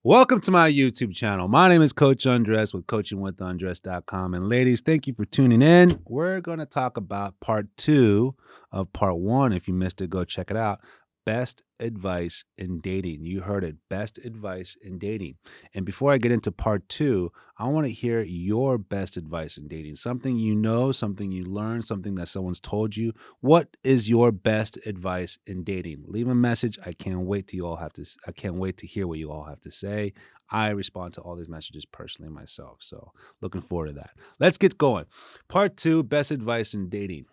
Welcome to my YouTube channel. My name is Coach Undress with coachingwithundress.com. And ladies, thank you for tuning in. We're going to talk about part 2 of part 1. If you missed it, go check it out. Best advice in dating. You heard it. Best advice in dating. And before I get into part 2, I want to hear your best advice in dating. Something you know, something you learned, something that someone's told you. What is your best advice in dating? Leave a message. I can't wait to hear what you all have to say. I respond to all these messages personally myself. So looking forward to that. Let's get going. Part 2, best advice in dating.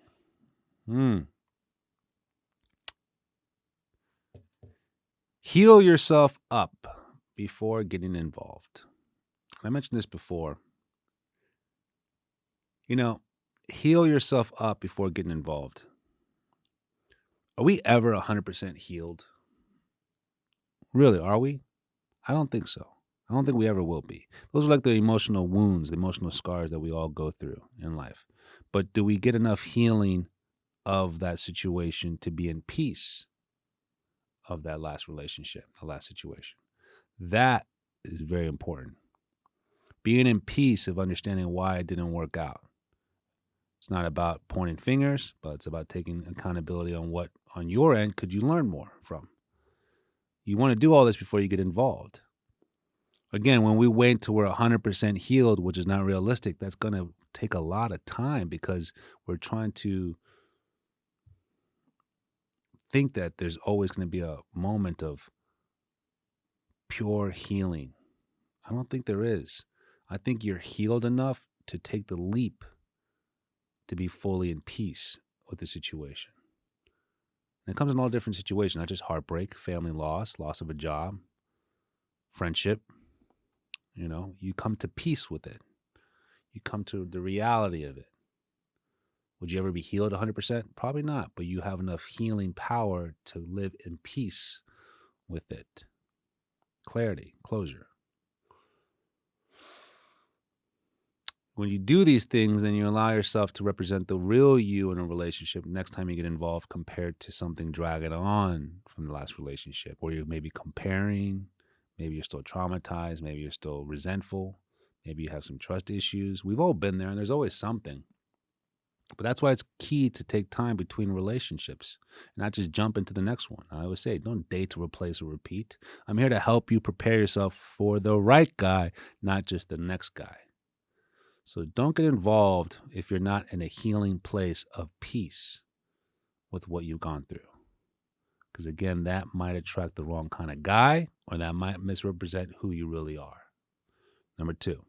Heal yourself up before getting involved. I mentioned this before. Heal yourself up before getting involved. Are we ever 100% healed? Really, are we? I don't think so. I don't think we ever will be. Those are like the emotional wounds, the emotional scars that we all go through in life. But do we get enough healing of that situation to be in peace of that last relationship, the last situation? That is very important. Being in peace of understanding why it didn't work out. It's not about pointing fingers, but it's about taking accountability on what on your end could you learn more from. You want to do all this before you get involved. Again, when we wait till we're 100% healed, which is not realistic, that's going to take a lot of time because we're trying to think that there's always going to be a moment of pure healing. I don't think there is. I think you're healed enough to take the leap to be fully in peace with the situation. And it comes in all different situations, not just heartbreak, family loss of a job, friendship. You come to peace with it. You come to the reality of it. Would you ever be healed 100%? Probably not, but you have enough healing power to live in peace with it. Clarity, closure. When you do these things, then you allow yourself to represent the real you in a relationship next time you get involved compared to something dragging on from the last relationship, where you're maybe comparing, maybe you're still traumatized, maybe you're still resentful, maybe you have some trust issues. We've all been there, and there's always something. But that's why it's key to take time between relationships, not just jump into the next one. I always say, don't date to replace or repeat. I'm here to help you prepare yourself for the right guy, not just the next guy. So don't get involved if you're not in a healing place of peace with what you've gone through. Because again, that might attract the wrong kind of guy, or that might misrepresent who you really are. Number two,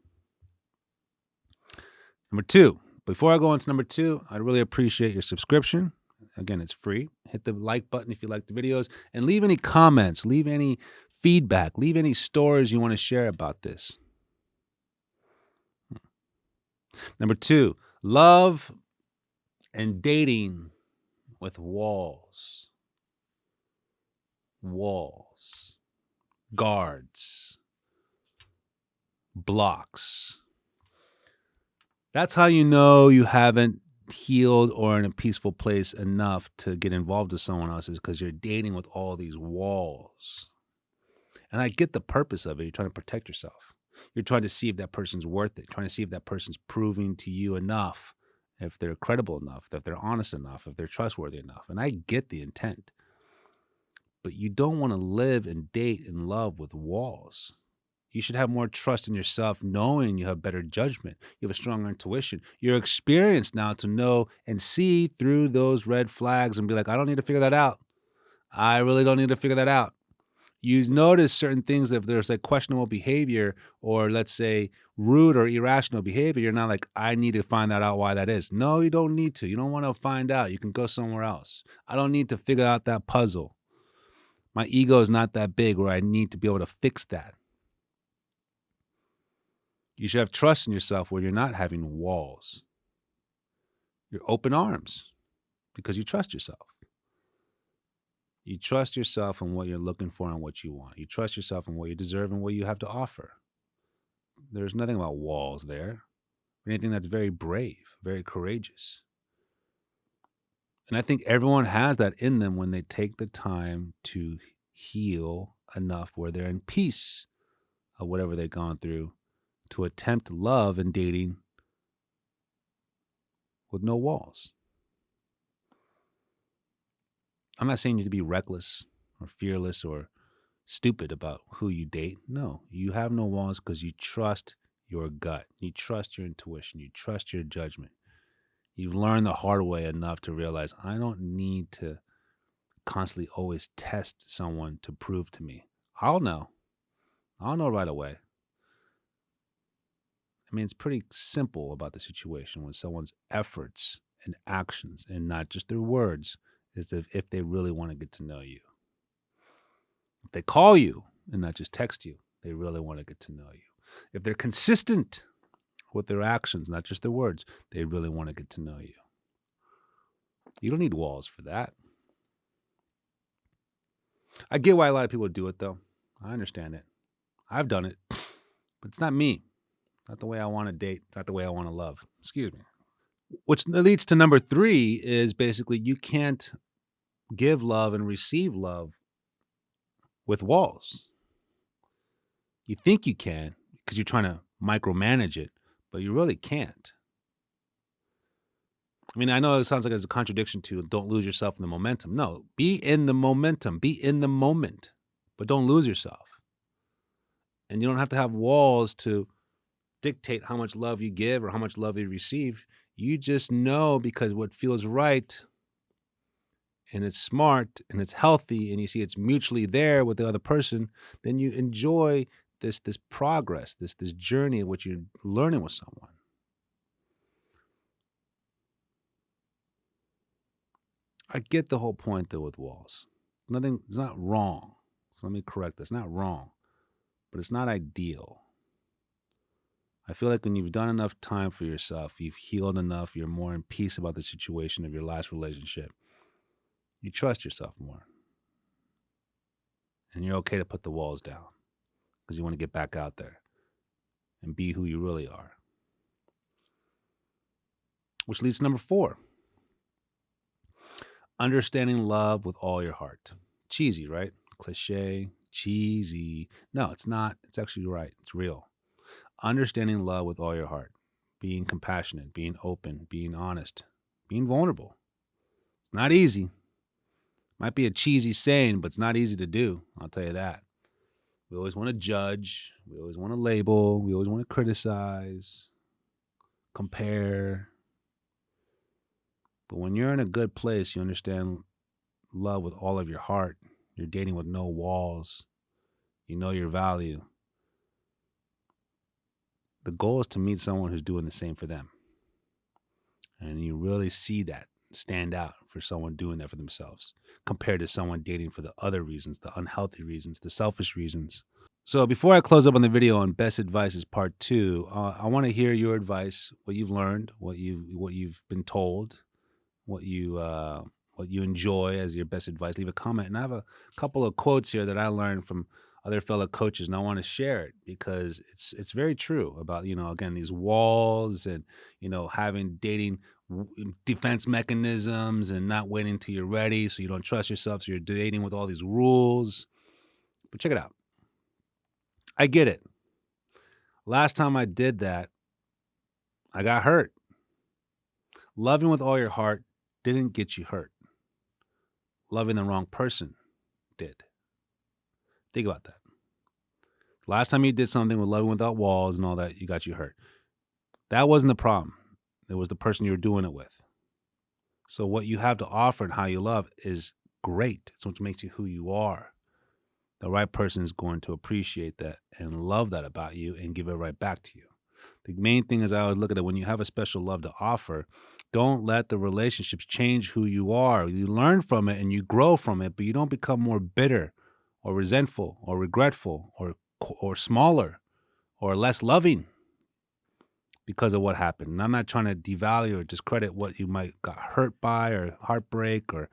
before I go on to number 2, I'd really appreciate your subscription. Again, it's free. Hit the like button if you like the videos, and leave any comments, leave any feedback, leave any stories you want to share about this. Number 2, love and dating with walls. Walls, guards, blocks. That's how you know you haven't healed or in a peaceful place enough to get involved with someone else, is because you're dating with all these walls. And I get the purpose of it. You're trying to protect yourself. You're trying to see if that person's worth it. Trying to see if that person's proving to you enough, if they're credible enough, if they're honest enough, if they're trustworthy enough. And I get the intent. But you don't want to live and date and love with walls. You should have more trust in yourself, knowing you have better judgment. You have a stronger intuition. You're experienced now to know and see through those red flags and be like, I don't need to figure that out. I really don't need to figure that out. You notice certain things. If there's like questionable behavior, or let's say rude or irrational behavior, you're not like, I need to find that out why that is. No, you don't need to. You don't want to find out. You can go somewhere else. I don't need to figure out that puzzle. My ego is not that big where I need to be able to fix that. You should have trust in yourself where you're not having walls. You're open arms because you trust yourself. You trust yourself in what you're looking for and what you want. You trust yourself in what you deserve and what you have to offer. There's nothing about walls there. Anything that's very brave, very courageous. And I think everyone has that in them when they take the time to heal enough where they're in peace of whatever they've gone through to attempt love and dating with no walls. I'm not saying you to be reckless or fearless or stupid about who you date. No, you have no walls because you trust your gut. You trust your intuition. You trust your judgment. You've learned the hard way enough to realize I don't need to constantly always test someone to prove to me. I'll know. I'll know right away. I mean, it's pretty simple about the situation when someone's efforts and actions and not just their words is if they really want to get to know you. If they call you and not just text you, they really want to get to know you. If they're consistent with their actions, not just their words, they really want to get to know you. You don't need walls for that. I get why a lot of people do it, though. I understand it. I've done it, but it's not me. Not the way I want to date, not the way I want to love. Excuse me. Which leads to number 3 is basically you can't give love and receive love with walls. You think you can because you're trying to micromanage it, but you really can't. I mean, I know it sounds like it's a contradiction to don't lose yourself in the momentum. No, be in the momentum, be in the moment, but don't lose yourself. And you don't have to have walls to dictate how much love you give or how much love you receive. You just know because what feels right and it's smart and it's healthy and you see it's mutually there with the other person, then you enjoy this progress, this journey of what you're learning with someone. I get the whole point though with walls. It's not wrong. So let me correct this. It's not wrong, but it's not ideal. I feel like when you've done enough time for yourself, you've healed enough, you're more in peace about the situation of your last relationship, you trust yourself more. And you're okay to put the walls down because you want to get back out there and be who you really are. Which leads to number 4. Understanding love with all your heart. Cheesy, right? Cliche, cheesy. No, it's not. It's actually right. It's real. Understanding love with all your heart. Being compassionate, being open, being honest, being vulnerable. It's not easy. Might be a cheesy saying, but it's not easy to do. I'll tell you that. We always want to judge. We always want to label. We always want to criticize, compare. But when you're in a good place, you understand love with all of your heart. You're dating with no walls. You know your value. The goal is to meet someone who's doing the same for them. And you really see that stand out for someone doing that for themselves compared to someone dating for the other reasons, the unhealthy reasons, the selfish reasons. So before I close up on the video on best advice is part 2, I want to hear your advice, what you've learned, what you've been told, what you enjoy as your best advice. Leave a comment. And I have a couple of quotes here that I learned from other fellow coaches, and I want to share it because it's very true about, again, these walls and, having dating defense mechanisms and not waiting till you're ready so you don't trust yourself, so you're dating with all these rules. But check it out. I get it. Last time I did that, I got hurt. Loving with all your heart didn't get you hurt. Loving the wrong person did. Think about that. Last time you did something with loving without walls and all that, you got you hurt. That wasn't the problem. It was the person you were doing it with. So what you have to offer and how you love is great. It's what makes you who you are. The right person is going to appreciate that and love that about you and give it right back to you. The main thing is I always look at it when you have a special love to offer, don't let the relationships change who you are. You learn from it and you grow from it, but you don't become more bitter or resentful or regretful or smaller or less loving because of what happened. And I'm not trying to devalue or discredit what you might got hurt by or heartbreak or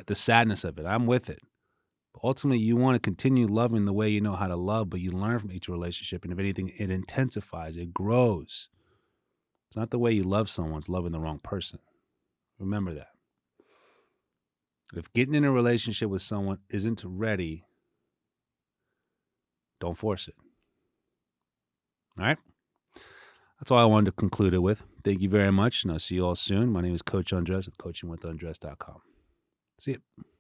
the sadness of it. I'm with it. But ultimately, you want to continue loving the way you know how to love, but you learn from each relationship. And if anything, it intensifies, it grows. It's not the way you love someone, it's loving the wrong person. Remember that. If getting in a relationship with someone isn't ready, don't force it. All right. That's all I wanted to conclude it with. Thank you very much, and I'll see you all soon. My name is Coach Undressed with coachingwithundressed.com. See you.